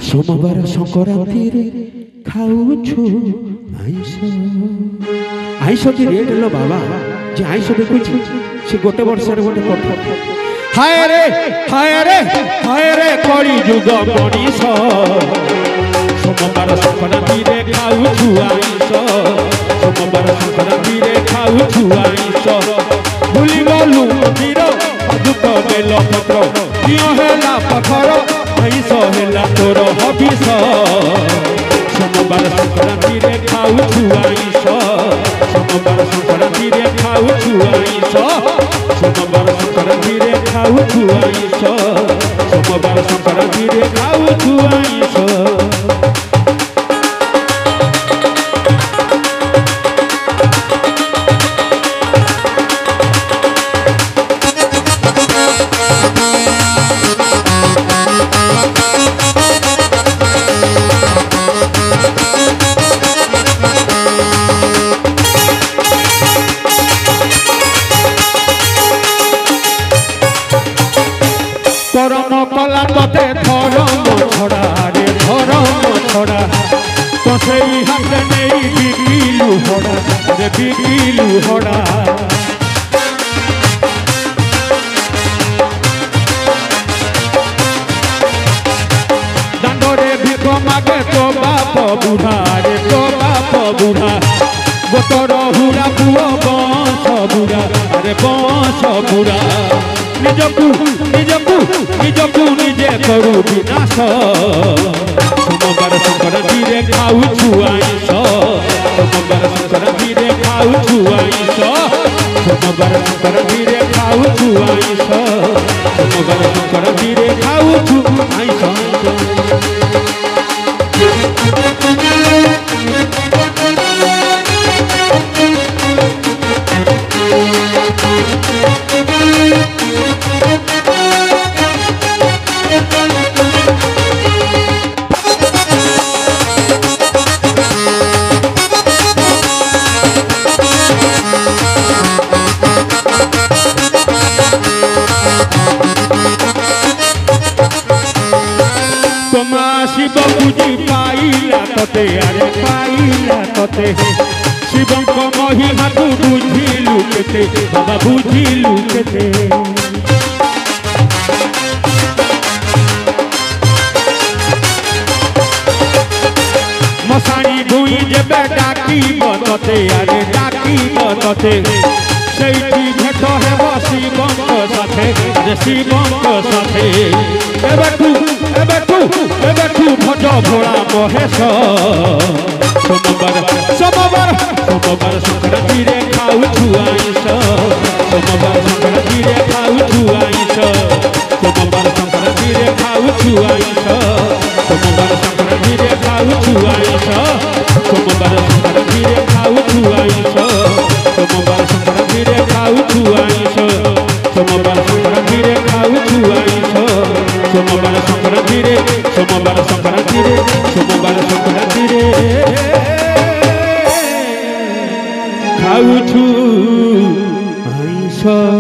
सोमवार संक्रांति रे खाऊछु ice ice की रेट लो बाबा जे आइस देखुछि से गोटे वर्ष रे गोटे कठ हाय रे कली जुग मनीष सोमवार संक्रांति रे खाऊछु आइस सोमवार संक्रांति रे खाऊछु आइस भूली गलु मंदिर दुख बेल पत्र दियो हेला पखर आइस हेला तोर हबिस सोमवार संक्रांति रे खाऊछु आइस सोमवार संक्रांति रे खाऊछु आइस सोमवार संक्रांति रे खाऊछु आइस सोमवार संक्रांति रे खाऊछु आइस करम कला तते धरम छड़ा रे धरम छड़ा तसई हाथ नहीं बिकिलु हड़ा रे बिकिलु हड़ा दांडरे भिख मागे तो बाप बुढ़ा रे तो बाप बुढ़ा गोटर हुरा पुओ बंश बुढ़ा रे बंश बुढ़ा निजकु निजे करू विनाश सोमवार संक्रांति रे खाऊछु आइस सोमवार संक्रांति रे खाऊछु आइस सोमवार संक्रांति रे खाऊछु आइस सोमवार संक्रांति रे खाऊछु आइस शिव बुझी पाइला तते अरे पाइला तते शिव को महिमा तू बुझिलु केते बाबा बुझिलु केते मसाणी भुई जेबे डाकी बतते अरे डाकी बतते सेठी भेट हेब शिवଙ୍କ साथे रे शिवଙ୍କ साथे एबेठू भज भोला महेश सोमवार संक्रांति रे खाऊछु आइस सोमवार संक्रांति रे खाऊछु आइस सोमवार संक्रांति रे खाऊछु आइस सोमवार संक्रांति रे खाऊछु आइस सोमवार संक्रांति रे खाऊछु आइस सोमवार संक्रांति रे खाऊछु आइस सोमवार संक्रांति रे खाऊछु आइस सोमवार संक्रांति रे खाऊछु आइस।